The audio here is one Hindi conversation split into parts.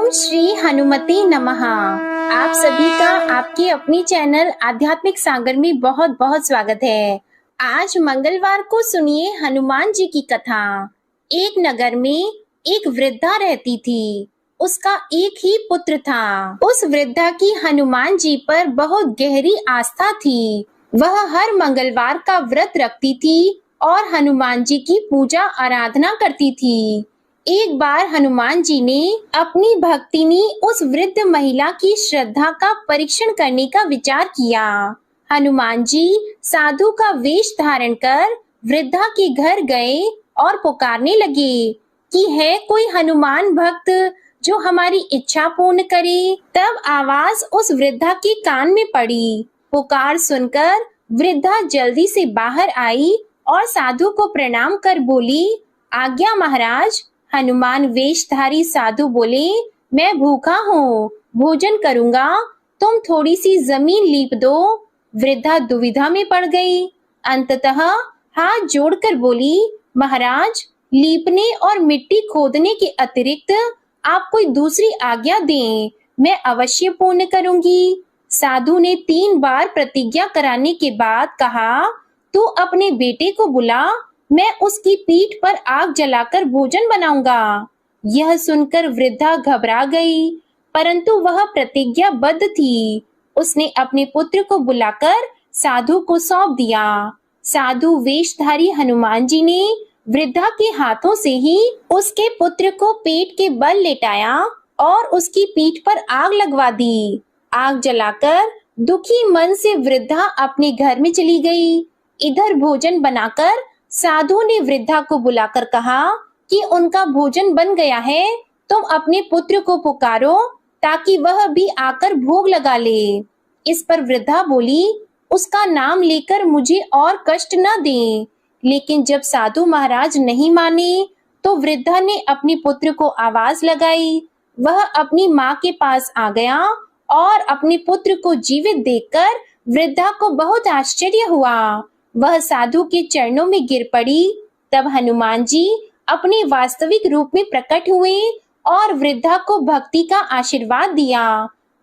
ओम श्री हनुमते नमः। आप सभी का आपके अपनी चैनल आध्यात्मिक सागर में बहुत बहुत स्वागत है। आज मंगलवार को सुनिए हनुमान जी की कथा। एक नगर में एक वृद्धा रहती थी। उसका एक ही पुत्र था। उस वृद्धा की हनुमान जी पर बहुत गहरी आस्था थी। वह हर मंगलवार का व्रत रखती थी और हनुमान जी की पूजा आराधना करती थी। एक बार हनुमान जी ने अपनी भक्तिनी उस वृद्ध महिला की श्रद्धा का परीक्षण करने का विचार किया। हनुमान जी साधु का वेश धारण कर वृद्धा के घर गए और पुकारने लगे कि है कोई हनुमान भक्त जो हमारी इच्छा पूर्ण करे। तब आवाज उस वृद्धा के कान में पड़ी। पुकार सुनकर वृद्धा जल्दी से बाहर आई और साधु को प्रणाम कर बोली, आज्ञा महाराज। हनुमान वेशधारी साधु बोले, मैं भूखा हूँ, भोजन करूंगा, तुम थोड़ी सी जमीन लीप दो। वृद्धा दुविधा में पड़ गई। अंततः हाथ जोड़कर बोली, महाराज, लीपने और मिट्टी खोदने के अतिरिक्त आप कोई दूसरी आज्ञा दें, मैं अवश्य पूर्ण करूंगी। साधु ने 3 बार प्रतिज्ञा कराने के बाद कहा, तू अपने बेटे को बुला, मैं उसकी पीठ पर आग जलाकर भोजन बनाऊंगा। यह सुनकर वृद्धा घबरा गई, परंतु वह प्रतिज्ञाबद्ध थी। उसने अपने पुत्र को बुलाकर साधु को सौंप दिया। साधु वेशधारी हनुमान जी ने वृद्धा के हाथों से ही उसके पुत्र को पेट के बल लेटाया और उसकी पीठ पर आग लगवा दी। आग जलाकर दुखी मन से वृद्धा अपने घर में चली गई। इधर भोजन बनाकर साधु ने वृद्धा को बुलाकर कहा कि उनका भोजन बन गया है, तुम अपने पुत्र को पुकारो ताकि वह भी आकर भोग लगा ले। इस पर वृद्धा बोली, उसका नाम लेकर मुझे और कष्ट न दें। लेकिन जब साधु महाराज नहीं माने तो वृद्धा ने अपने पुत्र को आवाज लगाई। वह अपनी माँ के पास आ गया और अपने पुत्र को जीवित देखकर वृद्धा को बहुत आश्चर्य हुआ। वह साधु के चरणों में गिर पड़ी। तब हनुमान जी अपने वास्तविक रूप में प्रकट हुए और वृद्धा को भक्ति का आशीर्वाद दिया।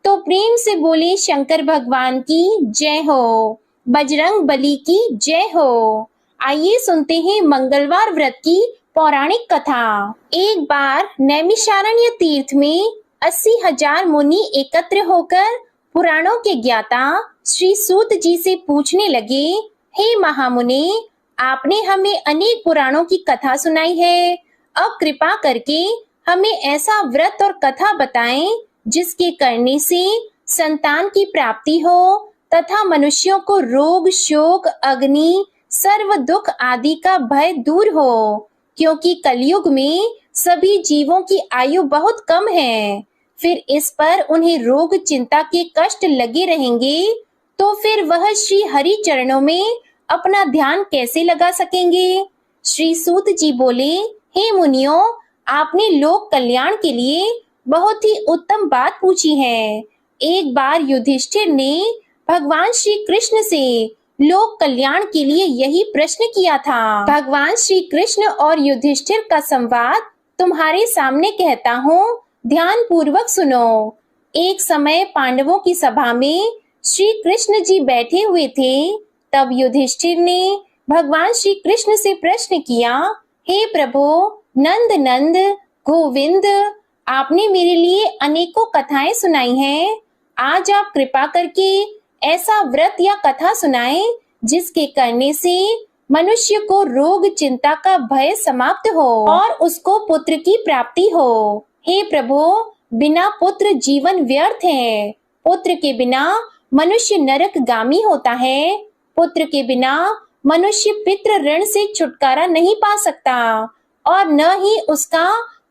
तो प्रेम से बोले, शंकर भगवान की जय हो, बजरंग बली की जय हो। आइए सुनते हैं मंगलवार व्रत की पौराणिक कथा। एक बार नैमिषारण्य तीर्थ में 80,000 मुनि एकत्र होकर पुराणों के ज्ञाता श्री सूत जी से पूछने लगे, हे महामुनि, आपने हमें अनेक पुराणों की कथा सुनाई है। अब कृपा करके हमें ऐसा व्रत और कथा बताएं जिसके करने से संतान की प्राप्ति हो तथा मनुष्यों को रोग, शोक, अग्नि, सर्व दुख आदि का भय दूर हो, क्योंकि कलयुग में सभी जीवों की आयु बहुत कम है। फिर इस पर उन्हें रोग, चिंता के कष्ट लगे रहेंगे तो फिर वह श्री हरि चरणों में अपना ध्यान कैसे लगा सकेंगे। श्री सूत जी बोले, हे मुनियों, आपने लोक कल्याण के लिए बहुत ही उत्तम बात पूछी है। एक बार युधिष्ठिर ने भगवान श्री कृष्ण से लोक कल्याण के लिए यही प्रश्न किया था। भगवान श्री कृष्ण और युधिष्ठिर का संवाद तुम्हारे सामने कहता हूँ, ध्यान पूर्वक सुनो। एक समय पांडवों की सभा में श्री कृष्ण जी बैठे हुए थे। तब युधिष्ठिर ने भगवान श्री कृष्ण से प्रश्न किया, हे प्रभु, नंद नंद, गोविंद, आपने मेरे लिए अनेकों कथाएं सुनाई हैं। आज आप कृपा करके ऐसा व्रत या कथा सुनाएं जिसके करने से मनुष्य को रोग, चिंता का भय समाप्त हो और उसको पुत्र की प्राप्ति हो। हे प्रभु, बिना पुत्र जीवन व्यर्थ है। पुत्र के बिना मनुष्य नरकगामी होता है। पुत्र के बिना मनुष्य पितृ ऋण से छुटकारा नहीं पा सकता और न ही उसका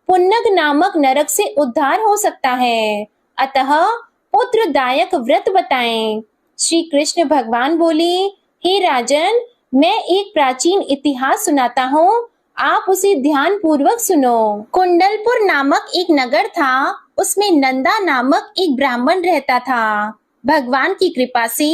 पुन्नग नामक नरक से उद्धार हो सकता है। अतः पुत्रदायक व्रत बताएं। श्री कृष्ण भगवान बोले, हे राजन, मैं एक प्राचीन इतिहास सुनाता हूँ, आप उसे ध्यान पूर्वक सुनो। कुंडलपुर नामक एक नगर था। उसमें नंदा नामक एक ब्राह्मण रहता था। भगवान की कृपा से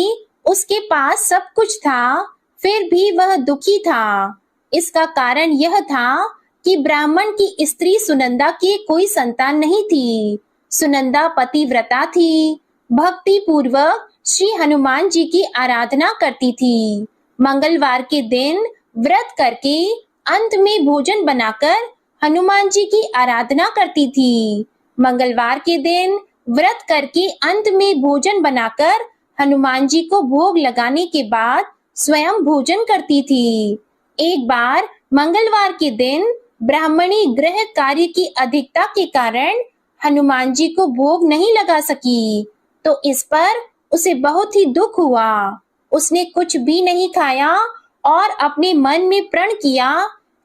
उसके पास सब कुछ था, फिर भी वह दुखी था। इसका कारण यह था कि ब्राह्मण की स्त्री सुनंदा की कोई संतान नहीं थी। सुनंदा पतिव्रता थी, भक्ति पूर्वक श्री हनुमान जी की आराधना करती थी। मंगलवार के दिन व्रत करके अंत में भोजन बनाकर हनुमान जी की आराधना करती थी। मंगलवार के दिन व्रत करके अंत में भोजन बनाकर हनुमान जी को भोग लगाने के बाद स्वयं भोजन करती थी। एक बार मंगलवार के दिन ब्राह्मणी गृह कार्य की अधिकता के कारण हनुमान जी को भोग नहीं लगा सकी, तो इस पर उसे बहुत ही दुख हुआ। उसने कुछ भी नहीं खाया और अपने मन में प्रण किया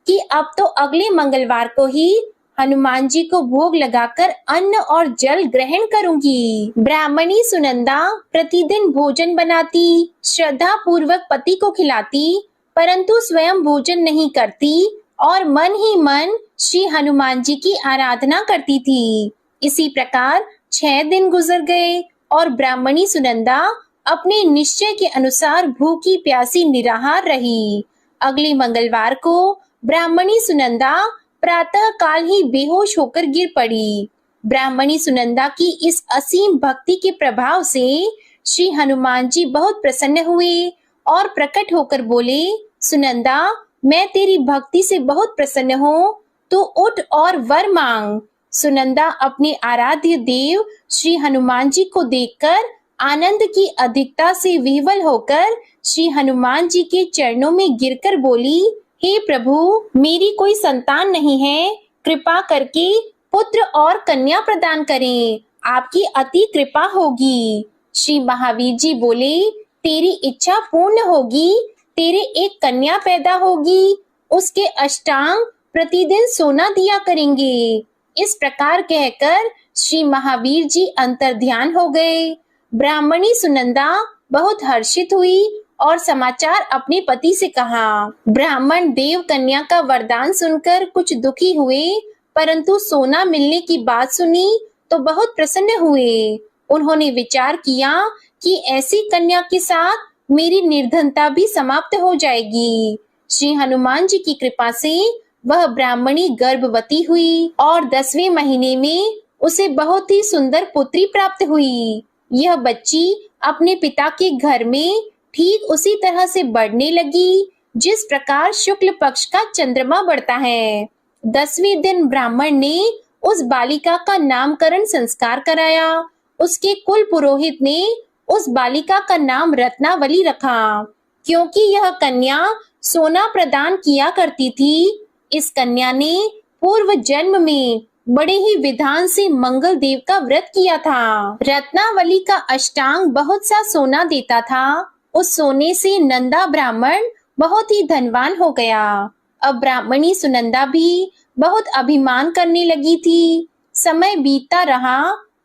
कि अब तो अगले मंगलवार को ही हनुमान जी को भोग लगाकर अन्न और जल ग्रहण करूंगी। ब्राह्मणी सुनंदा प्रतिदिन भोजन बनाती, श्रद्धा पूर्वक पति को खिलाती, परंतु स्वयं भोजन नहीं करती और मन ही मन श्री हनुमान जी की आराधना करती थी। इसी प्रकार 6 दिन गुजर गए और ब्राह्मणी सुनंदा अपने निश्चय के अनुसार भूखी प्यासी निराहार रही। अगले मंगलवार को ब्राह्मणी सुनंदा प्रातः काल ही बेहोश होकर गिर पड़ी। ब्राह्मणी सुनंदा की इस असीम भक्ति के प्रभाव से श्री हनुमान जी बहुत प्रसन्न हुए और प्रकट होकर बोले, सुनंदा, मैं तेरी भक्ति से बहुत प्रसन्न हूँ, तो उठ और वर मांग। सुनंदा अपने आराध्य देव श्री हनुमान जी को देखकर आनंद की अधिकता से विह्वल होकर श्री हनुमान जी के चरणों में गिरकर बोली, हे प्रभु, मेरी कोई संतान नहीं है, कृपा करके पुत्र और कन्या प्रदान करें, आपकी अति कृपा होगी। श्री महावीर जी बोले, तेरी इच्छा पूर्ण होगी, तेरे एक कन्या पैदा होगी, उसके अष्टांग प्रतिदिन सोना दिया करेंगे। इस प्रकार कहकर श्री महावीर जी अंतर्ध्यान हो गए। ब्राह्मणी सुनंदा बहुत हर्षित हुई और समाचार अपने पति से कहा। ब्राह्मण देव कन्या का वरदान सुनकर कुछ दुखी हुए, परंतु सोना मिलने की बात सुनी तो बहुत प्रसन्न हुए। उन्होंने विचार किया कि ऐसी कन्या के साथ मेरी निर्धनता भी समाप्त हो जाएगी। श्री हनुमान जी की कृपा से वह ब्राह्मणी गर्भवती हुई और 10वें महीने में उसे बहुत ही सुंदर पुत्री प्राप्त हुई। यह बच्ची अपने पिता के घर में ठीक उसी तरह से बढ़ने लगी जिस प्रकार शुक्ल पक्ष का चंद्रमा बढ़ता है। 10वें दिन ब्राह्मण ने उस बालिका का नामकरण संस्कार कराया। उसके कुल पुरोहित ने उस बालिका का नाम रत्नावली रखा, क्योंकि यह कन्या सोना प्रदान किया करती थी। इस कन्या ने पूर्व जन्म में बड़े ही विधान से मंगल देव का व्रत किया था। रत्नावली का अष्टांग बहुत सा सोना देता था। उस सोने से नंदा ब्राह्मण बहुत ही धनवान हो गया। अब ब्राह्मणी सुनंदा भी बहुत अभिमान करने लगी थी। समय बीतता रहा।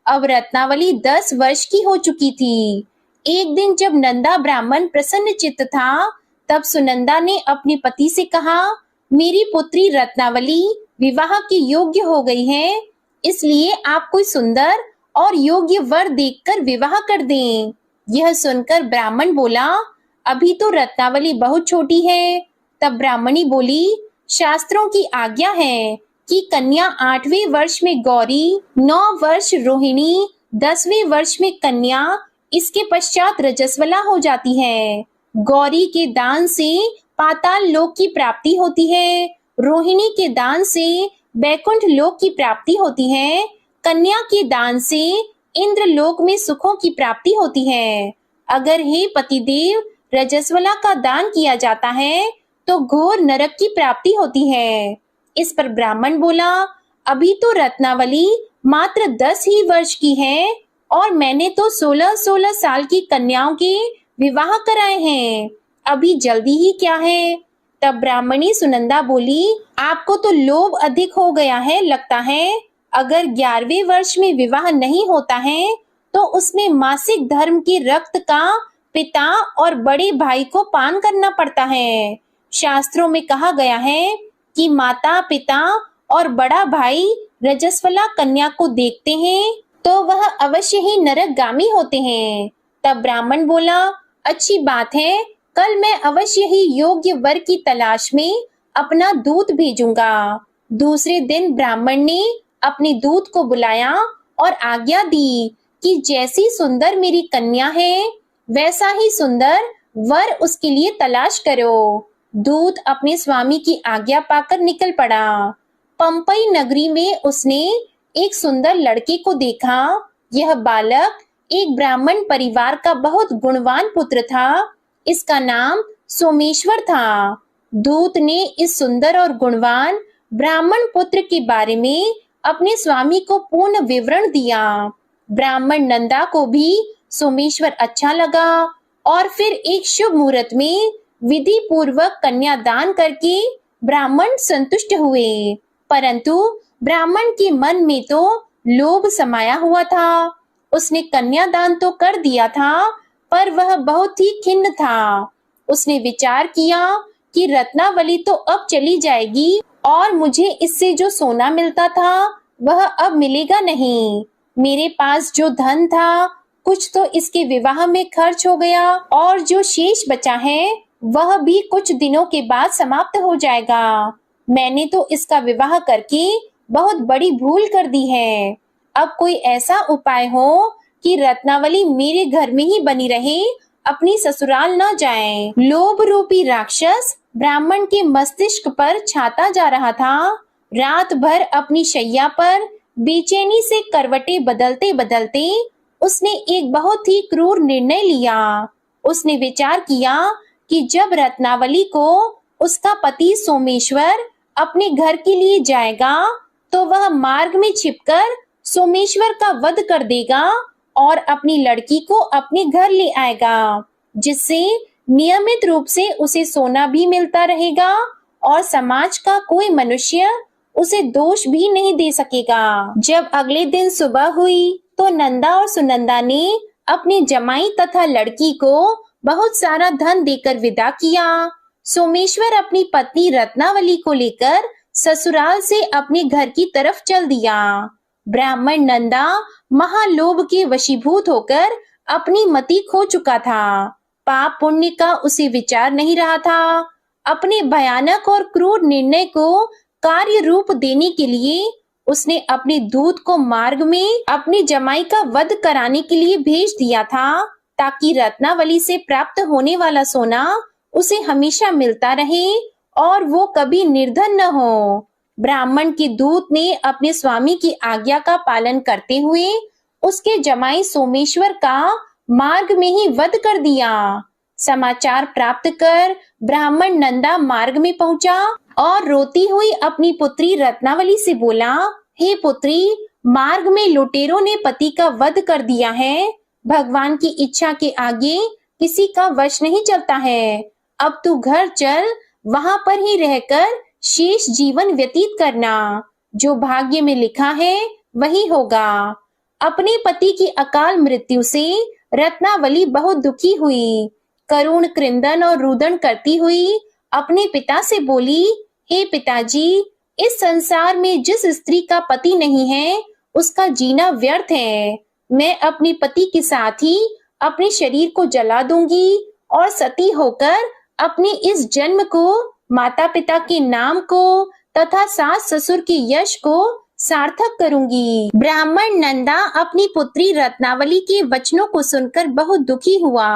अब रत्नावली 10 वर्ष की हो चुकी थी। एक दिन जब नंदा ब्राह्मण प्रसन्न चित्त था, तब सुनंदा ने अपने पति से कहा, मेरी पुत्री रत्नावली विवाह के योग्य हो गई है, इसलिए आप कोई सुंदर और योग्य वर देखकर विवाह कर दें। यह सुनकर ब्राह्मण बोला, अभी तो रत्नावली बहुत छोटी है। तब ब्राह्मणी बोली, शास्त्रों की आज्ञा है कि कन्या 8वें वर्ष में गौरी, 9 वर्ष रोहिणी, 10वें वर्ष में कन्या, इसके पश्चात रजस्वला हो जाती है। गौरी के दान से पाताल लोक की प्राप्ति होती है, रोहिणी के दान से बैकुंठ लोक की प्राप्ति होती है, कन्या के दान से इंद्र लोक में सुखों की प्राप्ति होती है। अगर हे पतिदेव रजस्वला का दान किया जाता है तो घोर नरक की प्राप्ति होती है। इस पर ब्राह्मण बोला, अभी तो रत्नावली मात्र 10 ही वर्ष की है और मैंने तो 16-16 साल की कन्याओं के विवाह कराए हैं, अभी जल्दी ही क्या है। तब ब्राह्मणी सुनंदा बोली, आपको तो लोभ अधिक हो गया है लगता है। अगर 11वें वर्ष में विवाह नहीं होता है तो उसमें मासिक धर्म के रक्त का पिता और बड़े भाई को पान करना पड़ता है। शास्त्रों में कहा गया है कि माता पिता और बड़ा भाई रजस्वला कन्या को देखते हैं तो वह अवश्य ही नरकगामी होते हैं। तब ब्राह्मण बोला, अच्छी बात है, कल मैं अवश्य ही योग्य वर की तलाश में अपना दूत भेजूंगा। दूसरे दिन ब्राह्मण ने अपने दूत को बुलाया और आज्ञा दी कि जैसी सुंदर मेरी कन्या है वैसा ही सुंदर वर उसके लिए तलाश करो। दूत अपने स्वामी की आज्ञा पाकर निकल पड़ा। पंपई नगरी में उसने एक सुंदर लड़के को देखा। यह बालक एक ब्राह्मण परिवार का बहुत गुणवान पुत्र था। इसका नाम सोमेश्वर था। दूत ने इस सुंदर और गुणवान ब्राह्मण पुत्र के बारे में अपने स्वामी को पूर्ण विवरण दिया। ब्राह्मण नंदा को भी सोमेश्वर अच्छा लगा और फिर एक शुभ मुहूर्त में विधि पूर्वक कन्यादान करके ब्राह्मण संतुष्ट हुए। परंतु ब्राह्मण के मन में तो लोभ समाया हुआ था। उसने कन्यादान तो कर दिया था पर वह बहुत ही खिन्न था। उसने विचार किया कि रत्नावली तो अब चली जाएगी और मुझे इससे जो सोना मिलता था वह अब मिलेगा नहीं। मेरे पास जो धन था कुछ तो इसके विवाह में खर्च हो गया और जो शेष बचा है वह भी कुछ दिनों के बाद समाप्त हो जाएगा। मैंने तो इसका विवाह करके बहुत बड़ी भूल कर दी है। अब कोई ऐसा उपाय हो कि रत्नावली मेरे घर में ही बनी रहे, अपनी ससुराल न जाए। लोभ रूपी राक्षस ब्राह्मण के मस्तिष्क पर छाता जा रहा था। रात भर अपनी शैया पर बेचैनी से करवटें बदलते बदलते उसने एक बहुत ही क्रूर निर्णय लिया। उसने विचार किया कि जब रत्नावली को उसका पति सोमेश्वर अपने घर के लिए जाएगा तो वह मार्ग में छिपकर सोमेश्वर का वध कर देगा और अपनी लड़की को अपने घर ले आएगा, जिससे नियमित रूप से उसे सोना भी मिलता रहेगा और समाज का कोई मनुष्य उसे दोष भी नहीं दे सकेगा। जब अगले दिन सुबह हुई तो नंदा और सुनंदा ने अपने जमाई तथा लड़की को बहुत सारा धन देकर विदा किया। सोमेश्वर अपनी पत्नी रत्नावली को लेकर ससुराल से अपने घर की तरफ चल दिया। ब्राह्मण नंदा महालोभ के वशीभूत होकर अपनी मति खो चुका था। पाप पुण्य का उसे विचार नहीं रहा था। अपने भयानक और क्रूर निर्णय को कार्य रूप देने के लिए उसने अपने दूत को मार्ग में अपनी जमाई का वध कराने के लिए भेज दिया था, ताकि रत्नावली से प्राप्त होने वाला सोना उसे हमेशा मिलता रहे और वो कभी निर्धन न हो। ब्राह्मण के दूत ने अपने स्वामी की आज्ञा का पालन करते हुए उसके जमाई सोमेश्वर का मार्ग में ही वध कर दिया। समाचार प्राप्त कर ब्राह्मण नंदा मार्ग में पहुंचा और रोती हुई अपनी पुत्री रत्नावली से बोला, हे पुत्री, मार्ग में लुटेरों ने पति का वध कर दिया है। भगवान की इच्छा के आगे किसी का वश नहीं चलता है। अब तू घर चल, वहां पर ही रहकर शेष जीवन व्यतीत करना। जो भाग्य में लिखा है वही होगा। अपने पति की अकाल मृत्यु से रत्नावली बहुत दुखी हुई। करुण क्रंदन और रुदन करती हुई अपने पिता से बोली, हे पिताजी, इस संसार में जिस स्त्री का पति नहीं है उसका जीना व्यर्थ है। मैं अपने पति के साथ ही अपने शरीर को जला दूंगी और सती होकर अपने इस जन्म को, माता पिता के नाम को तथा सास ससुर के यश को सार्थक करूंगी। ब्राह्मण नंदा अपनी पुत्री रत्नावली के वचनों को सुनकर बहुत दुखी हुआ।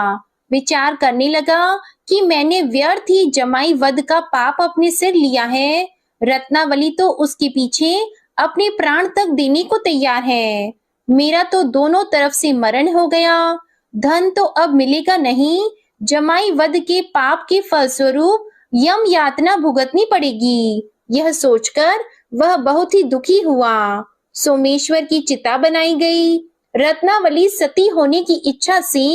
विचार करने लगा कि मैंने व्यर्थ ही जमाई वध का पाप अपने सिर लिया है। रत्नावली तो उसके पीछे अपने प्राण तक देने को तैयार है। मेरा तो दोनों तरफ से मरण हो गया। धन तो अब मिलेगा नहीं। जमाई वध के पाप के फलस्वरूप यम यातना भुगतनी पड़ेगी। यह सोचकर वह बहुत ही दुखी हुआ। सोमेश्वर की चिता बनाई गई। रत्नावली सती होने की इच्छा से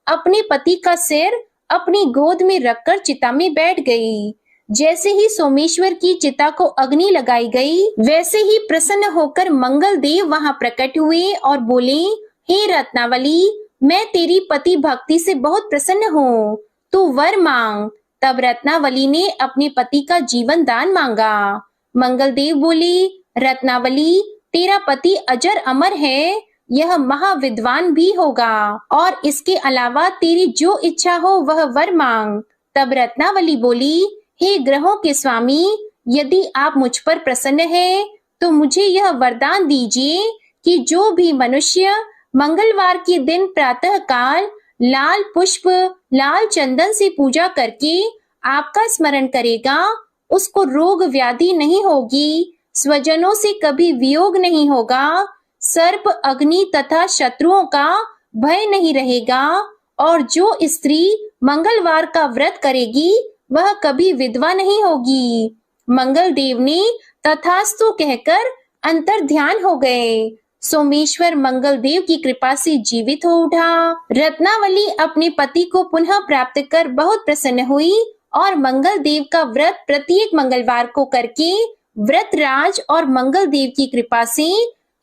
अपने पति का सिर अपनी गोद में रखकर चिता में बैठ गई। जैसे ही सोमेश्वर की चिता को अग्नि लगाई गई, वैसे ही प्रसन्न होकर मंगल देव वहां प्रकट हुए और बोले, हे रत्नावली, मैं तेरी पति भक्ति से बहुत प्रसन्न हूँ, तू वर मांग। तब रत्नावली ने अपने पति का जीवन दान मांगा। मंगल देव बोले, रत्नावली, तेरा पति अजर अमर है, यह महाविद्वान भी होगा और इसके अलावा तेरी जो इच्छा हो वह वर मांग। तब रत्नावली बोली, हे ग्रहों के स्वामी, यदि आप मुझ पर प्रसन्न हैं तो मुझे यह वरदान दीजिए कि जो भी मनुष्य मंगलवार के दिन प्रातः काल लाल पुष्प, लाल चंदन से पूजा करके आपका स्मरण करेगा, उसको रोग व्याधि नहीं होगी, स्वजनों से कभी वियोग नहीं होगा, सर्प, अग्नि तथा शत्रुओं का भय नहीं रहेगा, और जो स्त्री मंगलवार का व्रत करेगी वह कभी विधवा नहीं होगी। मंगल देव ने तथास्तु कहकर अंतर ध्यान हो गए। सोमेश्वर मंगल देव की कृपा से जीवित हो उठा। रत्नावली अपने पति को पुनः प्राप्त कर बहुत प्रसन्न हुई और मंगल देव का व्रत प्रत्येक मंगलवार को करके व्रतराज और मंगल देव की कृपा से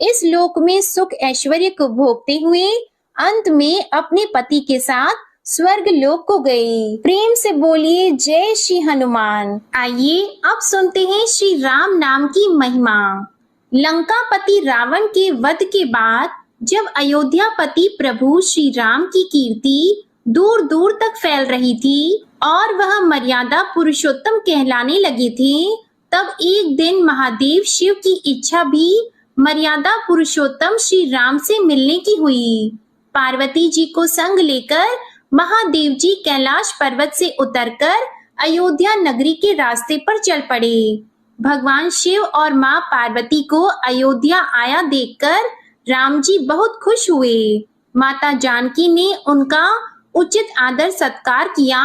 इस लोक में सुख ऐश्वर्य को भोगते हुए अंत में अपने पति के साथ स्वर्ग लोक को गई। प्रेम से बोलिए जय श्री हनुमान। आइए अब सुनते हैं श्री राम नाम की महिमा। लंकापति रावण के वध के बाद जब अयोध्यापति प्रभु श्री राम की कीर्ति दूर दूर तक फैल रही थी और वह मर्यादा पुरुषोत्तम कहलाने लगे थे, तब एक दिन महादेव शिव की इच्छा भी मर्यादा पुरुषोत्तम श्री राम से मिलने की हुई। पार्वती जी को संग लेकर महादेव जी कैलाश पर्वत से उतरकर अयोध्या नगरी के रास्ते पर चल पड़े। भगवान शिव और माँ पार्वती को अयोध्या आया देखकर राम जी बहुत खुश हुए। माता जानकी ने उनका उचित आदर सत्कार किया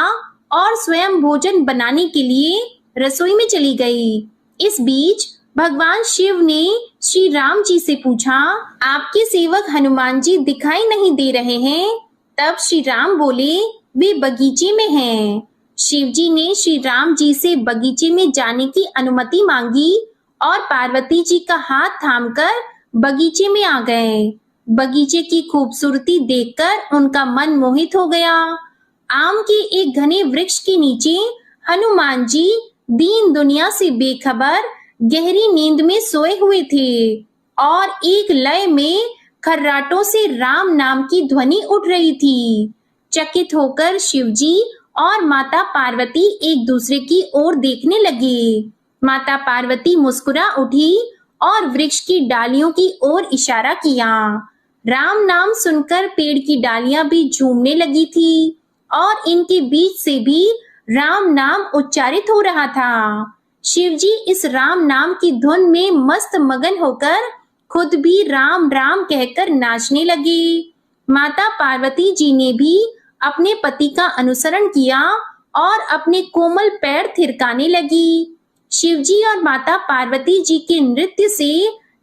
और स्वयं भोजन बनाने के लिए रसोई में चली गई। इस बीच भगवान शिव ने श्री राम जी से पूछा, आपके सेवक हनुमान जी दिखाई नहीं दे रहे हैं। तब श्री राम बोले, वे बगीचे में हैं। शिव जी ने श्री राम जी से बगीचे में जाने की अनुमति मांगी और पार्वती जी का हाथ थामकर बगीचे में आ गए। बगीचे की खूबसूरती देखकर उनका मन मोहित हो गया। आम के एक घने वृक्ष के नीचे हनुमान जी दीन दुनिया से बेखबर गहरी नींद में सोए हुए थे और एक लय में खर्राटों से राम नाम की ध्वनि उठ रही थी। चकित होकर शिवजी और माता पार्वती एक दूसरे की ओर देखने लगे। माता पार्वती मुस्कुरा उठी और वृक्ष की डालियों की ओर इशारा किया। राम नाम सुनकर पेड़ की डालियां भी झूमने लगी थी और इनके बीच से भी राम नाम उच्चारित हो रहा था। शिवजी इस राम नाम की धुन में मस्त मगन होकर खुद भी राम राम कहकर नाचने लगे। माता पार्वती जी ने भी अपने पति का अनुसरण किया और अपने कोमल पैर थिरकाने लगी। शिवजी और माता पार्वती जी के नृत्य से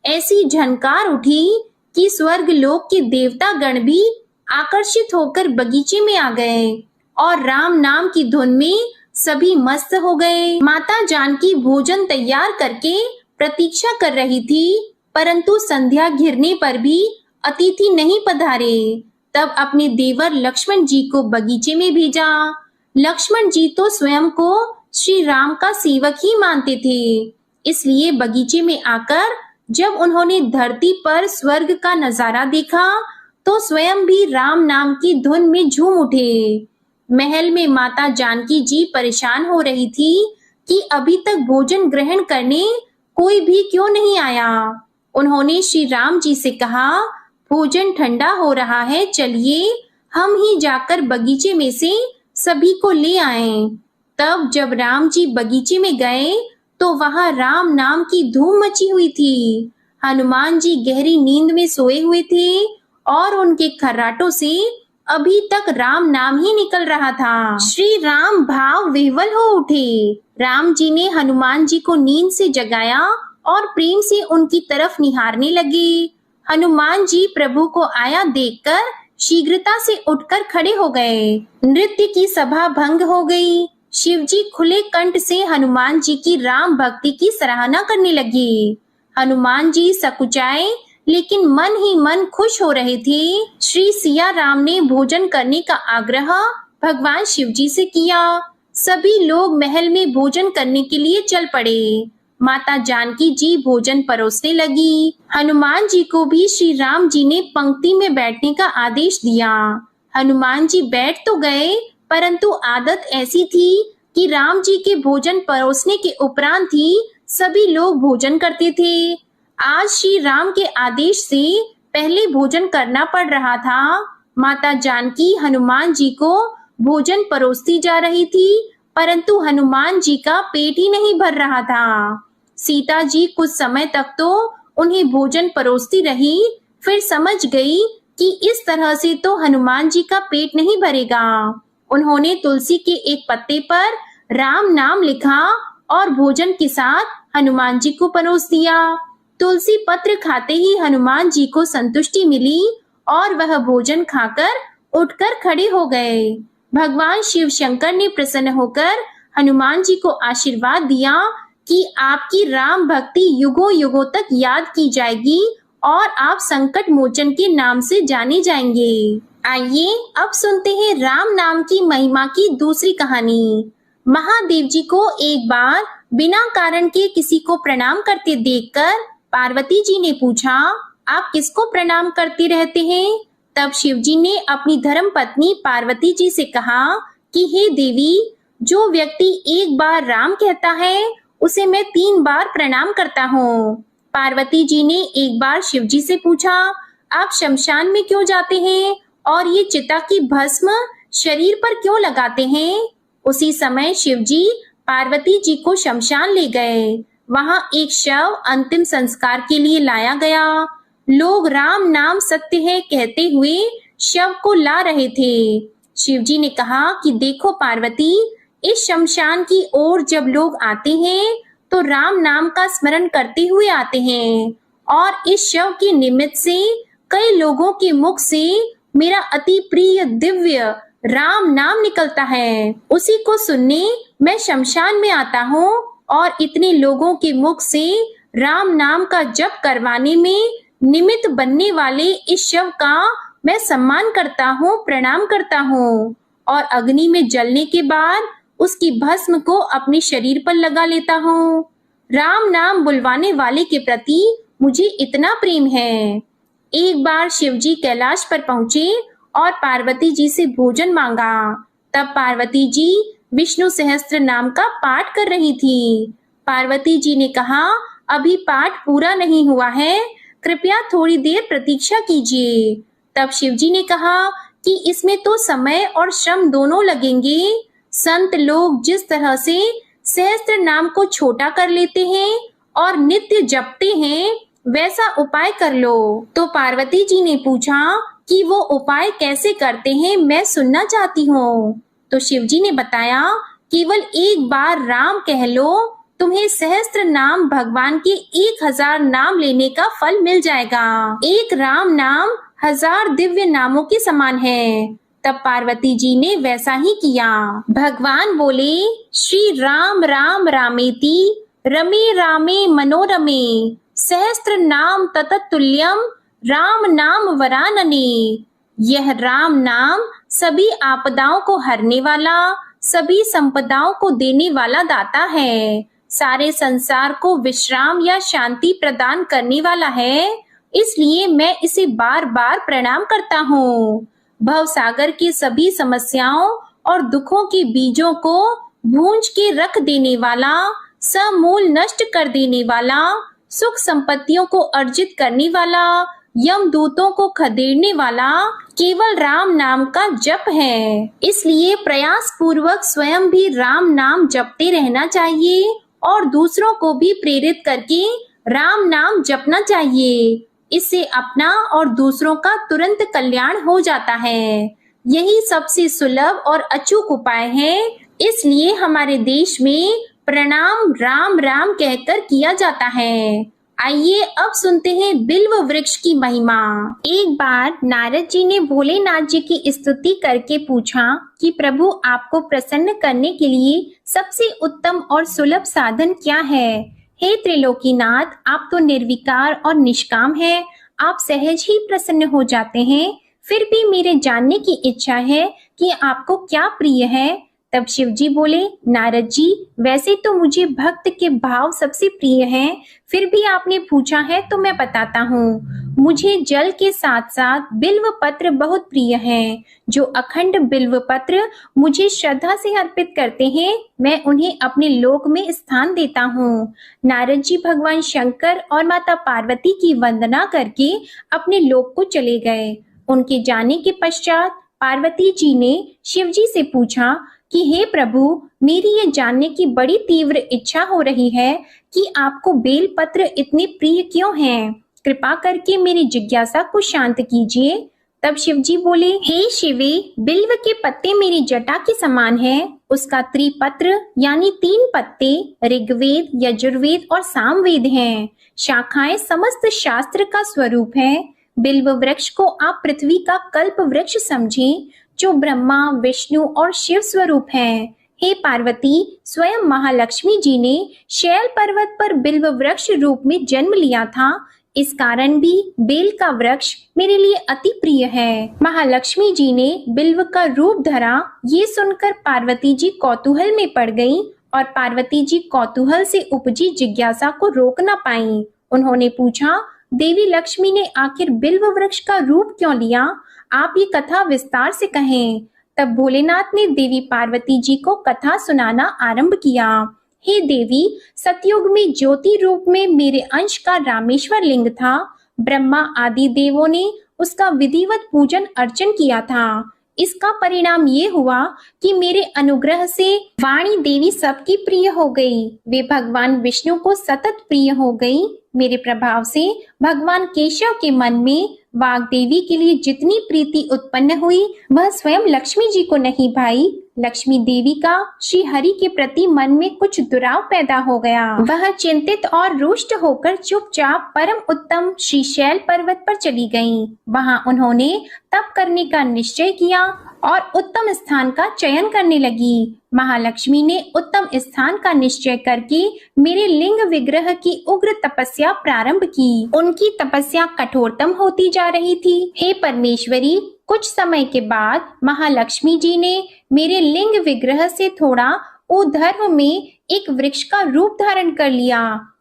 ऐसी झनकार उठी कि स्वर्ग लोक के देवता गण भी आकर्षित होकर बगीचे में आ गए और राम नाम की धुन में सभी मस्त हो गए। माता जानकी भोजन तैयार करके प्रतीक्षा कर रही थी, परंतु संध्या घिरने पर भी अतिथि नहीं पधारे। तब अपने देवर लक्ष्मण जी को बगीचे में भेजा। लक्ष्मण जी तो स्वयं को श्री राम का सेवक ही मानते थे, इसलिए बगीचे में आकर जब उन्होंने धरती पर स्वर्ग का नजारा देखा तो स्वयं भी राम नाम की धुन में झूम उठे। महल में माता जानकी जी परेशान हो रही थी कि अभी तक भोजन ग्रहण करने कोई भी क्यों नहीं आया। उन्होंने श्री राम जी से कहा, भोजन ठंडा हो रहा है, चलिए हम ही जाकर बगीचे में से सभी को ले आएं। तब जब राम जी बगीचे में गए तो वहां राम नाम की धूम मची हुई थी। हनुमान जी गहरी नींद में सोए हुए थे और उनके खर्राटों से अभी तक राम नाम ही निकल रहा था। श्री राम भाव विह्वल हो उठे। राम जी ने हनुमान जी को नींद से जगाया और प्रेम से उनकी तरफ निहारने लगे। हनुमान जी प्रभु को आया देखकर शीघ्रता से उठकर खड़े हो गए। नृत्य की सभा भंग हो गई। शिवजी खुले कंठ से हनुमान जी की राम भक्ति की सराहना करने लगे। हनुमान जी सकुचाए लेकिन मन ही मन खुश हो रहे थे। श्री सिया राम ने भोजन करने का आग्रह भगवान शिवजी से किया। सभी लोग महल में भोजन करने के लिए चल पड़े। माता जानकी जी भोजन परोसने लगी। हनुमान जी को भी श्री राम जी ने पंक्ति में बैठने का आदेश दिया। हनुमान जी बैठ तो गए, परंतु आदत ऐसी थी कि राम जी के भोजन परोसने के उपरांत ही सभी लोग भोजन करते थे। आज श्री राम के आदेश से पहले भोजन करना पड़ रहा था। माता जानकी हनुमान जी को भोजन परोसती जा रही थी, परंतु हनुमान जी का पेट ही नहीं भर रहा था। सीता जी कुछ समय तक तो उन्हें भोजन परोसती रही, फिर समझ गई कि इस तरह से तो हनुमान जी का पेट नहीं भरेगा। उन्होंने तुलसी के एक पत्ते पर राम नाम लिखा और भोजन के साथ हनुमान जी को परोस दिया। तुलसी पत्र खाते ही हनुमान जी को संतुष्टि मिली और वह भोजन खाकर उठकर खड़े हो गए। भगवान शिव शंकर ने प्रसन्न होकर हनुमान जी को आशीर्वाद दिया कि आपकी राम भक्ति युगों युगों तक याद की जाएगी और आप संकट मोचन के नाम से जाने जाएंगे। आइए अब सुनते हैं राम नाम की महिमा की दूसरी कहानी। महादेव जी को एक बार बिना कारण के किसी को प्रणाम करते देखकर पार्वती जी ने पूछा, आप किसको प्रणाम करते रहते हैं? तब शिव जी ने अपनी धर्म पत्नी पार्वती जी से कहा कि हे देवी, जो व्यक्ति एक बार राम कहता है उसे मैं 3 बार प्रणाम करता हूँ। पार्वती जी ने एक बार शिव जी से पूछा, आप शमशान में क्यों जाते हैं और ये चिता की भस्म शरीर पर क्यों लगाते हैं? उसी समय शिव जी पार्वती जी को शमशान ले गए। वहां एक शव अंतिम संस्कार के लिए लाया गया। लोग राम नाम सत्य है कहते हुए शव को ला रहे थे। शिव जी ने कहा कि देखो पार्वती, इस शमशान की ओर जब लोग आते हैं तो राम नाम का स्मरण करते हुए आते हैं और इस शव के निमित्त से कई लोगों के मुख से मेरा अति प्रिय दिव्य राम नाम निकलता है। उसी को सुनने मैं शमशान में आता हूँ और इतने लोगों के मुख से राम नाम का जप करवाने में निमित्त बनने वाले इस शव का मैं सम्मान करता हूँ, प्रणाम करता हूँ और अग्नि में जलने के बाद उसकी भस्म को अपने शरीर पर लगा लेता हूँ। राम नाम बुलवाने वाले के प्रति मुझे इतना प्रेम है। एक बार शिव जी कैलाश पर पहुंचे और पार्वती जी से भोजन मांगा। तब पार्वती जी विष्णु सहस्त्र नाम का पाठ कर रही थी। पार्वती जी ने कहा, अभी पाठ पूरा नहीं हुआ है, कृपया थोड़ी देर प्रतीक्षा कीजिए। तब शिव जी ने कहा कि इसमें तो समय और श्रम दोनों लगेंगे। संत लोग जिस तरह से सहस्त्र नाम को छोटा कर लेते हैं और नित्य जपते हैं, वैसा उपाय कर लो। तो पार्वती जी ने पूछा कि वो उपाय कैसे करते हैं, मैं सुनना चाहती हूँ। तो शिव जी ने बताया, केवल एक बार राम कह लो, तुम्हें सहस्त्र नाम भगवान के 1000 नाम लेने का फल मिल जाएगा। एक राम नाम 1000 दिव्य नामों के समान है। तब पार्वती जी ने वैसा ही किया। भगवान बोले, श्री राम राम रामेति रमे रामे मनोरमे सहस्त्र नाम तततुल्यम राम नाम वरानने। यह राम नाम सभी आपदाओं को हरने वाला, सभी संपदाओं को देने वाला दाता है, सारे संसार को विश्राम या शांति प्रदान करने वाला है। इसलिए मैं इसे बार बार प्रणाम करता हूँ। भव सागर की सभी समस्याओं और दुखों के बीजों को भूंज के रख देने वाला, समूल नष्ट कर देने वाला, सुख संपत्तियों को अर्जित करने वाला, यमदूतों को खदेड़ने वाला केवल राम नाम का जप है। इसलिए प्रयास पूर्वक स्वयं भी राम नाम जपते रहना चाहिए और दूसरों को भी प्रेरित करके राम नाम जपना चाहिए। इससे अपना और दूसरों का तुरंत कल्याण हो जाता है। यही सबसे सुलभ और अचूक उपाय है। इसलिए हमारे देश में प्रणाम राम राम कहकर किया जाता है। आइए अब सुनते हैं बिल्व वृक्ष की महिमा। एक बार नारद जी ने भोलेनाथ जी की स्तुति करके पूछा कि प्रभु, आपको प्रसन्न करने के लिए सबसे उत्तम और सुलभ साधन क्या है? हे त्रिलोकीनाथ, आप तो निर्विकार और निष्काम हैं। आप सहज ही प्रसन्न हो जाते हैं। फिर भी मेरे जानने की इच्छा है कि आपको क्या प्रिय है, तब शिव जी बोले, नारद जी, वैसे तो मुझे भक्त के भाव सबसे प्रिय हैं, फिर भी आपने पूछा है तो मैं बताता हूँ। मुझे जल के साथ साथ बिल्व पत्र बहुत प्रिय हैं। जो अखंड बिल्व पत्र मुझे श्रद्धा से अर्पित करते हैं, मैं उन्हें अपने लोक में स्थान देता हूँ। नारद जी भगवान शंकर और माता पार्वती की वंदना करके अपने लोक को चले गए। उनके जाने के पश्चात पार्वती जी ने शिव जी से पूछा कि हे प्रभु, मेरी ये जानने की बड़ी तीव्र इच्छा हो रही है कि आपको बेल पत्र इतने प्रिय क्यों हैं? कृपा करके मेरी जिज्ञासा को शांत कीजिए। तब शिव जी बोले, हे शिवे, बिल्व के पत्ते मेरी जटा के समान है। उसका त्रिपत्र यानी 3 पत्ते ऋग्वेद, यजुर्वेद और सामवेद हैं। शाखाएं समस्त शास्त्र का स्वरूप है। बिल्व वृक्ष को आप पृथ्वी का कल्प वृक्ष समझें, जो ब्रह्मा, विष्णु और शिव स्वरूप है। हे पार्वती, स्वयं महालक्ष्मी जी ने शैल पर्वत पर बिल्व वृक्ष रूप में जन्म लिया था। इस कारण भी बेल का वृक्ष मेरे लिए अति प्रिय है। महालक्ष्मी जी ने बिल्व का रूप धरा, ये सुनकर पार्वती जी कौतूहल में पड़ गईं और पार्वती जी कौतूहल से उपजी जिज्ञासा को रोक न पाईं। उन्होंने पूछा, देवी लक्ष्मी ने आखिर बिल्व वृक्ष का रूप क्यों लिया? आप ये कथा विस्तार से कहें। तब भोलेनाथ ने देवी पार्वती जी को कथा सुनाना आरंभ किया। हे देवी, सतयुग में ज्योति रूप में मेरे अंश का रामेश्वर लिंग था। ब्रह्मा आदि देवों ने उसका विधिवत पूजन अर्चन किया था। इसका परिणाम ये हुआ कि मेरे अनुग्रह से वाणी देवी सबकी प्रिय हो गई। वे भगवान विष्णु को सतत प्रिय हो गई। मेरे प्रभाव से भगवान केशव के मन में वाग देवी के लिए जितनी प्रीति उत्पन्न हुई, वह स्वयं लक्ष्मी जी को नहीं भाई। लक्ष्मी देवी का श्री हरि के प्रति मन में कुछ दुराव पैदा हो गया। वह चिंतित और रुष्ट होकर चुपचाप परम उत्तम श्री शैल पर्वत पर चली गईं। वहां उन्होंने तप करने का निश्चय किया और उत्तम स्थान का चयन करने लगी। महालक्ष्मी ने उत्तम स्थान का निश्चय करके मेरे लिंग विग्रह की उग्र तपस्या प्रारंभ की। उनकी तपस्या कठोरतम होती जा रही थी। हे परमेश्वरी, कुछ समय के बाद महालक्ष्मी जी ने मेरे लिंग विग्रह से थोड़ा ऊर्ध्व में एक वृक्ष का रूप धारण कर लिया।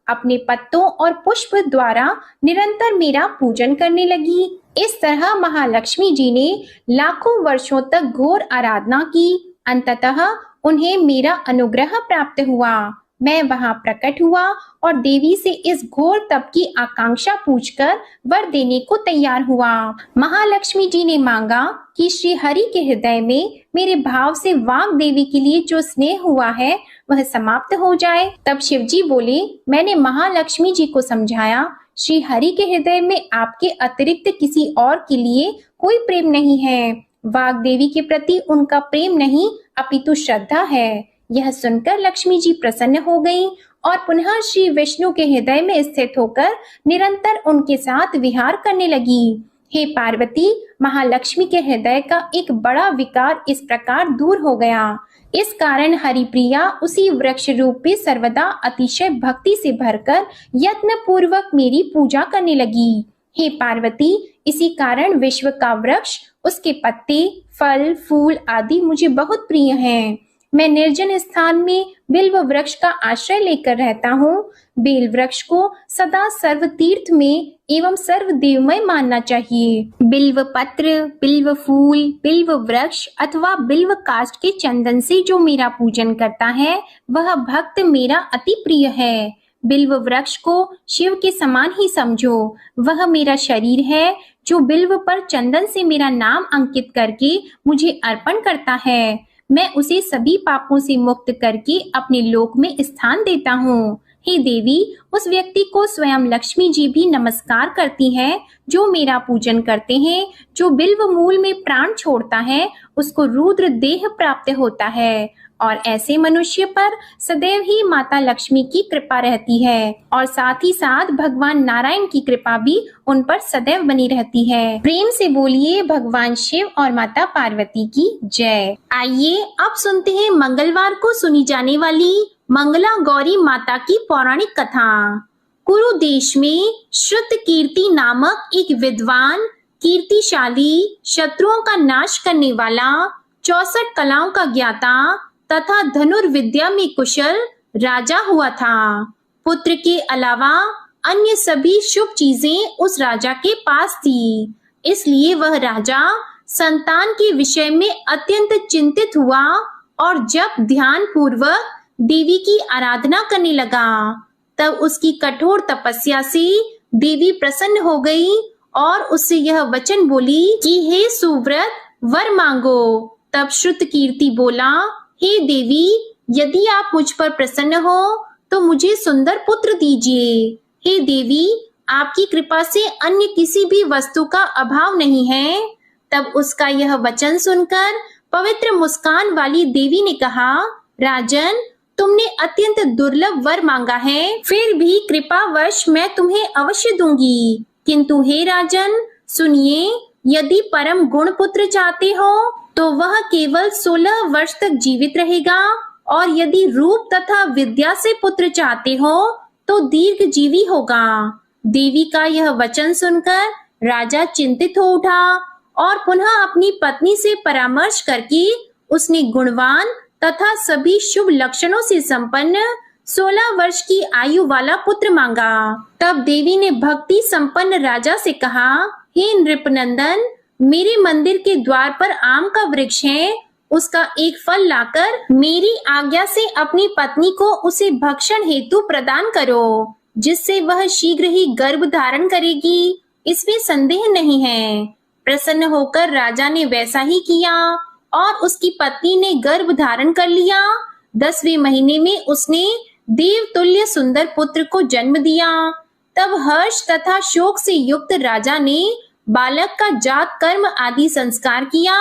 अपने पत्तों और पुष्प द्वारा निरंतर मेरा पूजन करने लगी। इस तरह महालक्ष्मी जी ने लाखों वर्षों तक घोर आराधना की। अंततः उन्हें मेरा अनुग्रह प्राप्त हुआ। मैं वहां प्रकट हुआ और देवी से इस घोर तप की आकांक्षा पूछकर वर देने को तैयार हुआ। महालक्ष्मी जी ने मांगा कि श्री हरि के हृदय में मेरे भाव से वाग देवी के लिए जो स्नेह हुआ है वह समाप्त हो जाए। तब शिव जी बोले, मैंने महालक्ष्मी जी को समझाया, श्री हरि के हृदय में आपके अतिरिक्त किसी और के लिए कोई प्रेम नहीं है। वाग देवी के प्रति उनका प्रेम नहीं अपितु श्रद्धा है। यह सुनकर लक्ष्मी जी प्रसन्न हो गईं और पुनः श्री विष्णु के हृदय में स्थित होकर निरंतर उनके साथ विहार करने लगी। हे पार्वती, महालक्ष्मी के हृदय का एक बड़ा विकार इस प्रकार दूर हो गया। इस कारण हरिप्रिया उसी वृक्ष रूप में सर्वदा अतिशय भक्ति से भरकर यत्न पूर्वक मेरी पूजा करने लगी। हे पार्वती, इसी कारण विश्व का वृक्ष, उसके पत्ते, फल, फूल आदि मुझे बहुत प्रिय हैं। मैं निर्जन स्थान में बिल्व वृक्ष का आश्रय लेकर रहता हूँ। बेल वृक्ष को सदा सर्व तीर्थ में एवं सर्व देवमय मानना चाहिए। बिल्व पत्र, बिल्व फूल, बिल्व वृक्ष अथवा बिल्व काष्ठ के चंदन से जो मेरा पूजन करता है वह भक्त मेरा अति प्रिय है। बिल्व वृक्ष को शिव के समान ही समझो। वह मेरा शरीर है जो बिल्व पर चंदन से मेरा नाम अंकित करके मुझे अर्पण करता है। मैं उसे सभी पापों से मुक्त करके अपने लोक में स्थान देता हूँ। हे देवी, उस व्यक्ति को स्वयं लक्ष्मी जी भी नमस्कार करती हैं जो मेरा पूजन करते हैं। जो बिल्व मूल में प्राण छोड़ता है उसको रुद्र देह प्राप्त होता है और ऐसे मनुष्य पर सदैव ही माता लक्ष्मी की कृपा रहती है और साथ ही साथ भगवान नारायण की कृपा भी उन पर सदैव बनी रहती है। प्रेम से बोलिए भगवान शिव और माता पार्वती की जय। आइए अब सुनते हैं मंगलवार को सुनी जाने वाली मंगला गौरी माता की पौराणिक कथा। कुरु देश में श्रुत कीर्ति नामक एक विद्वान, कीर्तिशाली, शत्रुओं का नाश करने वाला, 64 कलाओं का ज्ञाता, तथा धनुर्विद्या में कुशल राजा हुआ था। पुत्र के अलावा अन्य सभी शुभ चीजें उस राजा के पास थी, इसलिए वह राजा संतान के विषय में अत्यंत चिंतित हुआ और जब ध्यान पूर्वक देवी की आराधना करने लगा, तब उसकी कठोर तपस्या से देवी प्रसन्न हो गई और उससे यह वचन बोली कि हे सुव्रत, वर मांगो। तब श्रुतकीर्ति बोला, हे देवी, यदि आप मुझ पर प्रसन्न हो तो मुझे सुंदर पुत्र दीजिए। हे देवी, आपकी कृपा से अन्य किसी भी वस्तु का अभाव नहीं है। तब उसका यह वचन सुनकर पवित्र मुस्कान वाली देवी ने कहा, राजन, तुमने अत्यंत दुर्लभ वर मांगा है, फिर भी कृपावश मैं तुम्हें अवश्य दूंगी। किंतु हे राजन, सुनिए, यदि परम गुण पुत्र चाहते हो तो वह केवल 16 वर्ष तक जीवित रहेगा, और यदि रूप तथा विद्या से पुत्र चाहते हो तो दीर्घ जीवी होगा। देवी का यह वचन सुनकर राजा चिंतित हो उठा और पुनः अपनी पत्नी से परामर्श करके उसने गुणवान तथा सभी शुभ लक्षणों से संपन्न 16 वर्ष की आयु वाला पुत्र मांगा। तब देवी ने भक्ति संपन्न राजा से कहा, हे नृपनंदन, मेरे मंदिर के द्वार पर आम का वृक्ष है, उसका एक फल लाकर मेरी आज्ञा से अपनी पत्नी को उसे भक्षण हेतु प्रदान करो, जिससे वह शीघ्र ही गर्भ धारण करेगी, इसमें संदेह नहीं है। प्रसन्न होकर राजा ने वैसा ही किया और उसकी पत्नी ने गर्भ धारण कर लिया। 10वें महीने में उसने देवतुल्य सुंदर पुत्र को जन्म दिया। तब हर्ष तथा शोक से युक्त राजा ने बालक का जात कर्म आदि संस्कार किया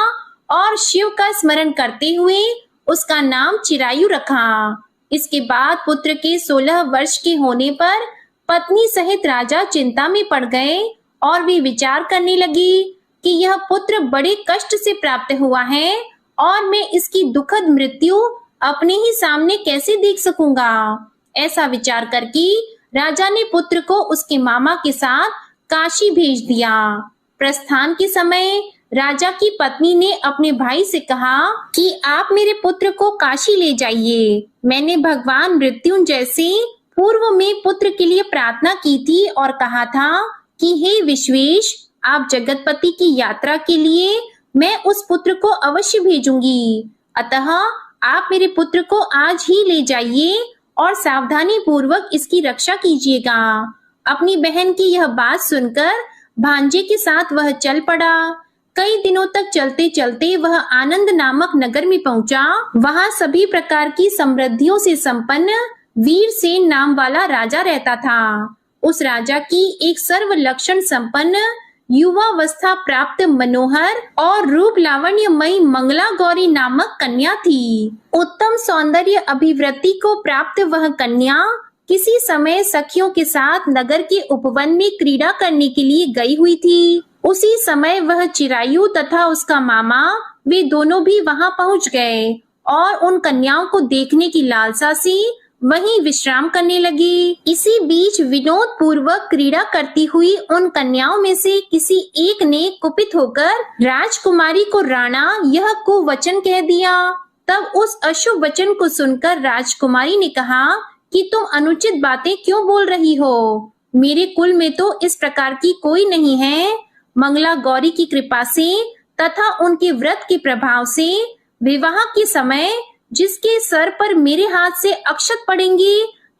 और शिव का स्मरण करते हुए उसका नाम चिरायु रखा। इसके बाद पुत्र के 16 वर्ष के होने पर पत्नी सहित राजा चिंता में पड़ गए और वे विचार करने लगी कि यह पुत्र बड़े कष्ट से प्राप्त हुआ है और मैं इसकी दुखद मृत्यु अपने ही सामने कैसे देख सकूंगा। ऐसा विचार करके राजा ने पुत्र को उसके मामा के साथ काशी भेज दिया। प्रस्थान के समय राजा की पत्नी ने अपने भाई से कहा कि आप मेरे पुत्र को काशी ले जाइए। मैंने भगवान मृत्युंजय से पूर्व में पुत्र के लिए प्रार्थना की थी और कहा था कि हे विश्वेश, आप जगतपति की यात्रा के लिए मैं उस पुत्र को अवश्य भेजूंगी। अतः आप मेरे पुत्र को आज ही ले जाइए और सावधानी पूर्वक इसकी रक्षा कीजिएगा। अपनी बहन की यह बात सुनकर भांजे के साथ वह चल पड़ा। कई दिनों तक चलते चलते वह आनंद नामक नगर में पहुंचा। वहां सभी प्रकार की समृद्धियों से संपन्न वीरसेन नाम वाला राजा रहता था। उस राजा की एक सर्व लक्षण संपन्न युवावस्था प्राप्त मनोहर और रूप लावण्यमयी मंगला गौरी नामक कन्या थी। उत्तम सौंदर्य अभिवृद्धि को प्राप्त वह कन्या किसी समय सखियों के साथ नगर के उपवन में क्रीड़ा करने के लिए गई हुई थी। उसी समय वह चिरायु तथा उसका मामा वे दोनों भी वहां पहुंच गए और उन कन्याओं को देखने की लालसा से वहीं विश्राम करने लगे। इसी बीच विनोद पूर्वक क्रीड़ा करती हुई उन कन्याओं में से किसी एक ने कुपित होकर राजकुमारी को राणा यह कुवचन कह दिया। तब उस अशुभ वचन को सुनकर राजकुमारी ने कहा कि तुम अनुचित बातें क्यों बोल रही हो? मेरे कुल में तो इस प्रकार की कोई नहीं है। मंगला गौरी की कृपा से तथा उनके व्रत के प्रभाव से विवाह के समय जिसके सर पर मेरे हाथ से अक्षत पड़ेंगे,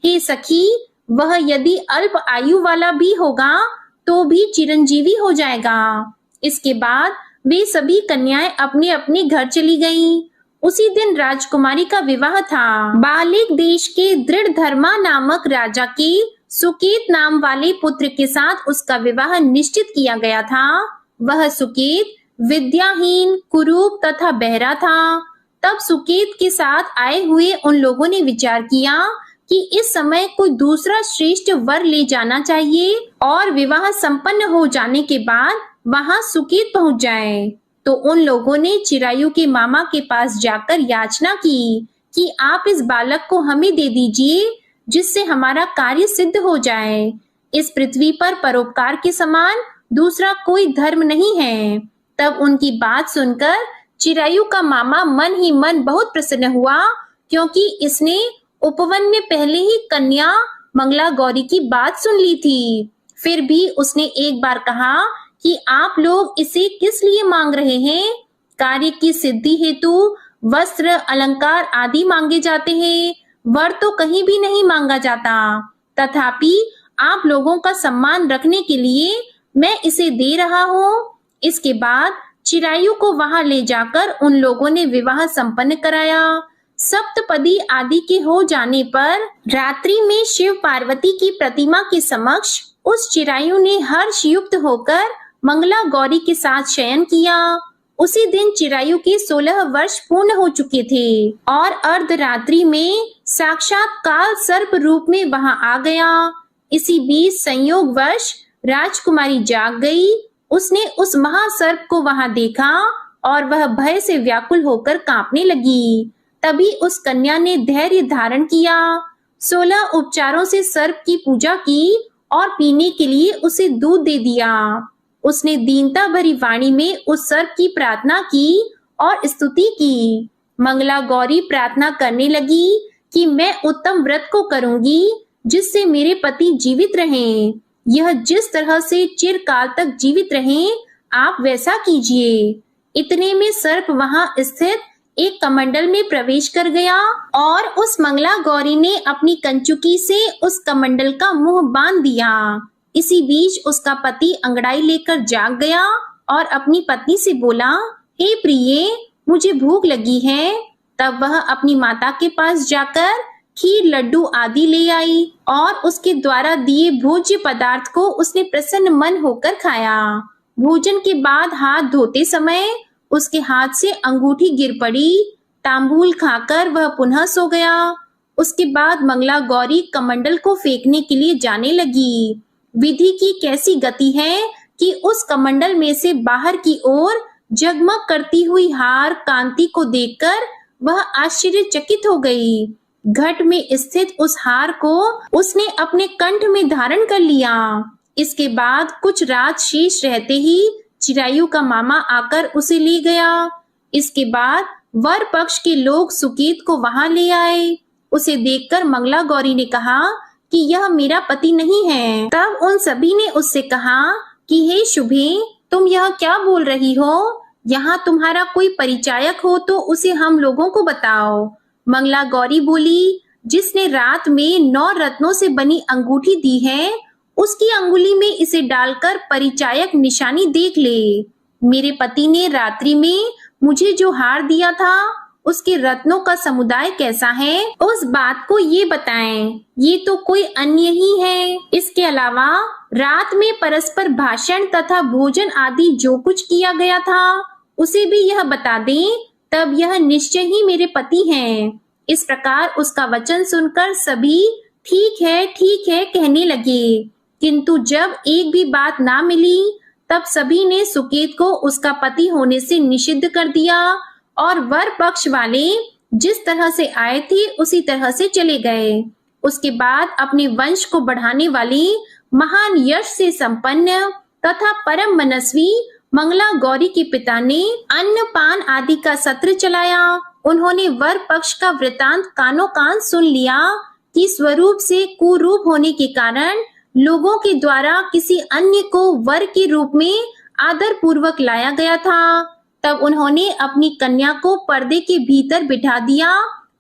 हे सखी, वह यदि अल्प आयु वाला भी होगा तो भी चिरंजीवी हो जाएगा। इसके बाद वे सभी कन्याएं अपने अपने घर चली गईं। उसी दिन राजकुमारी का विवाह था। बालिक देश के दृढ़ धर्मा नामक राजा के सुकेत नाम वाले पुत्र के साथ उसका विवाह निश्चित किया गया था। वह सुकेत विद्याहीन, कुरूप तथा बहरा था। तब सुकेत के साथ आए हुए उन लोगों ने विचार किया कि इस समय कोई दूसरा श्रेष्ठ वर ले जाना चाहिए और विवाह संपन्न हो जाने के बाद वहां सुकेत पहुंच जाए। तो उन लोगों ने चिरायु के मामा के पास जाकर याचना की कि आप इस बालक को हमें दे दीजिए, जिससे हमारा कार्य सिद्ध हो जाए। इस पृथ्वी पर परोपकार के समान दूसरा कोई धर्म नहीं है। तब उनकी बात सुनकर चिरायु का मामा मन ही मन बहुत प्रसन्न हुआ, क्योंकि इसने उपवन में पहले ही कन्या मंगला गौरी की बात सुन ली थी। फिर भी उसने एक बार कहा कि आप लोग इसे किस लिए मांग रहे हैं? कार्य की सिद्धि हेतु वस्त्र, अलंकार आदि मांगे जाते हैं, वर तो कहीं भी नहीं मांगा जाता। तथापि आप लोगों का सम्मान रखने के लिए मैं इसे दे रहा हूँ। इसके बाद चिरायु को वहां ले जाकर उन लोगों ने विवाह संपन्न कराया। सप्तपदी आदि के हो जाने पर रात्रि में शिव पार्वती की प्रतिमा के समक्ष उस चिरायु ने हर्ष युक्त होकर मंगला गौरी के साथ शयन किया। उसी दिन चिरायु के 16 वर्ष पूर्ण हो चुके थे और अर्धरात्रि में साक्षात काल सर्प रूप में वहां आ गया। इसी बीच संयोगवश राजकुमारी जाग गई। उसने उस महासर्प को वहां देखा और वह भय से व्याकुल होकर कांपने लगी। तभी उस कन्या ने धैर्य धारण किया, 16 उपचारों से सर्प की पूजा की और पीने के लिए उसे दूध दे दिया। उसने दीनता भरी वाणी में उस सर्प की प्रार्थना की और स्तुति की। मंगला गौरी प्रार्थना करने लगी कि मैं उत्तम व्रत को करूंगी जिससे मेरे पति जीवित रहें। यह जिस तरह से चिरकाल तक जीवित रहें, आप वैसा कीजिए। इतने में सर्प वहां स्थित एक कमंडल में प्रवेश कर गया और उस मंगला गौरी ने अपनी कंचुकी से उस कमंडल का मुंह बांध दिया। इसी बीच उसका पति अंगड़ाई लेकर जाग गया और अपनी पत्नी से बोला, हे प्रिये, मुझे भूख लगी है। तब वह अपनी माता के पास जाकर खीर, लड्डू आदि ले आई और उसके द्वारा दिए भोज्य पदार्थ को उसने प्रसन्न मन होकर खाया। भोजन के बाद हाथ धोते समय उसके हाथ से अंगूठी गिर पड़ी। तांबूल खाकर वह पुनः सो गया। उसके बाद मंगला गौरी कमंडल को फेंकने के लिए जाने लगी। विधि की कैसी गति है कि उस कमंडल में से बाहर की ओर जगमग करती हुई हार कांति को देखकर वह आश्चर्यचकित हो गई। घट में स्थित उस हार को उसने अपने कंठ में धारण कर लिया। इसके बाद कुछ रात शेष रहते ही चिरायु का मामा आकर उसे ले गया। इसके बाद वर पक्ष के लोग सुकेत को वहां ले आए। उसे देखकर मंगला गौरी ने कहा कि यह मेरा पति नहीं है। तब उन सभी ने उससे कहा कि हे शुभे, तुम यह क्या बोल रही हो? यहाँ तुम्हारा कोई परिचायक हो तो उसे हम लोगों को बताओ। मंगला गौरी बोली, जिसने रात में 9 रत्नों से बनी अंगूठी दी है, उसकी अंगुली में इसे डालकर परिचायक निशानी देख ले। मेरे पति ने रात्रि में मुझे जो हार दिया था, उसके रत्नों का समुदाय कैसा है, उस बात को ये बताएं। ये तो कोई अन्य ही है। इसके अलावा रात में परस्पर भाषण तथा भोजन आदि जो कुछ किया गया था, उसे भी यह बता दें, तब यह निश्चय ही मेरे पति हैं। इस प्रकार उसका वचन सुनकर सभी ठीक है कहने लगे। किंतु जब एक भी बात ना मिली, तब सभी ने सुकेत को उसका पति होने से निषिद्ध कर दिया और वर पक्ष वाले जिस तरह से आए थे उसी तरह से चले गए। उसके बाद अपने वंश को बढ़ाने वाली महान यश से संपन्न तथा परम मनस्वी मंगला गौरी के पिता ने अन्न पान आदि का सत्र चलाया। उन्होंने वर पक्ष का वृतांत कानों कान सुन लिया कि स्वरूप से कुरूप होने के कारण लोगों के द्वारा किसी अन्य को वर के रूप में आदर पूर्वक लाया गया था। तब उन्होंने अपनी कन्या को पर्दे के भीतर बिठा दिया।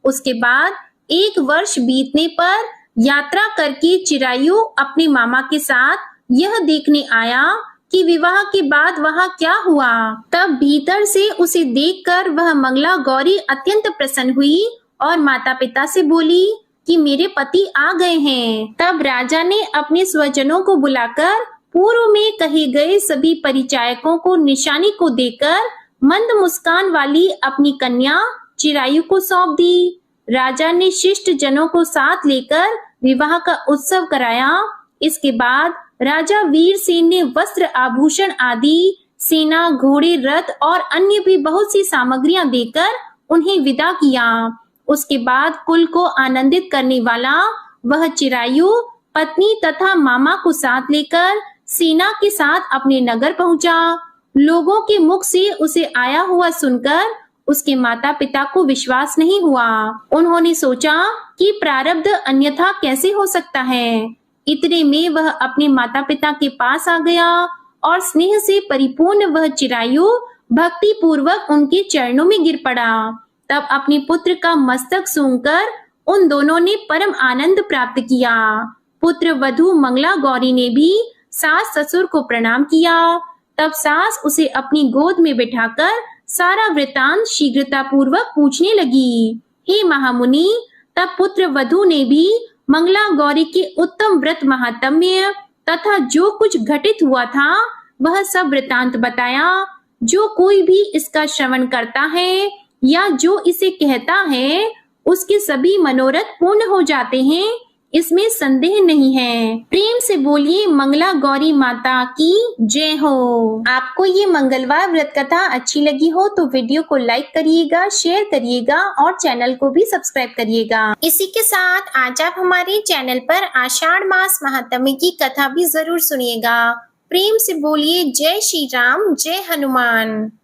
उसके बाद 1 वर्ष बीतने पर यात्रा करके चिरायु अपने मामा के साथ यह देखने आया कि विवाह के बाद वहां क्या हुआ। तब भीतर से उसे देखकर वह मंगला गौरी अत्यंत प्रसन्न हुई और माता पिता से बोली कि मेरे पति आ गए हैं। तब राजा ने अपने स्वजनों को बुलाकर पूर्व में कहे गए सभी परिचायकों को निशानी को देकर मंद मुस्कान वाली अपनी कन्या चिरायु को सौंप दी। राजा ने शिष्ट जनों को साथ लेकर विवाह का उत्सव कराया। इसके बाद राजा वीरसेन ने वस्त्र, आभूषण आदि, सेना, घोड़े, रथ और अन्य भी बहुत सी सामग्रियां देकर उन्हें विदा किया। उसके बाद कुल को आनंदित करने वाला वह चिरायु पत्नी तथा मामा को साथ लेकर सेना के साथ अपने नगर पहुंचा। लोगों के मुख से उसे आया हुआ सुनकर उसके माता पिता को विश्वास नहीं हुआ। उन्होंने सोचा कि प्रारब्ध अन्यथा कैसे हो सकता है। इतने में वह अपने माता पिता के पास आ गया और स्नेह से परिपूर्ण वह चिरायु भक्ति पूर्वक उनके चरणों में गिर पड़ा। तब अपने पुत्र का मस्तक सूंघकर उन दोनों ने परम आनंद प्राप्त किया। पुत्र वधू मंगला गौरी ने भी सास ससुर को प्रणाम किया। तब सास उसे अपनी गोद में बिठाकर सारा वृतांत शीघ्रता पूर्वक पूछने लगी। हे महामुनि, तब पुत्र वधू ने भी मंगला गौरी के उत्तम व्रत महात्म्य तथा जो कुछ घटित हुआ था वह सब वृतांत बताया। जो कोई भी इसका श्रवण करता है या जो इसे कहता है उसके सभी मनोरथ पूर्ण हो जाते हैं, इसमें संदेह नहीं है। प्रेम से बोलिए मंगला गौरी माता की जय हो। आपको ये मंगलवार व्रत कथा अच्छी लगी हो तो वीडियो को लाइक करिएगा, शेयर करिएगा और चैनल को भी सब्सक्राइब करिएगा। इसी के साथ आज आप हमारे चैनल पर आषाढ़ मास महात्म्य की कथा भी जरूर सुनिएगा। प्रेम से बोलिए जय श्री राम, जय हनुमान।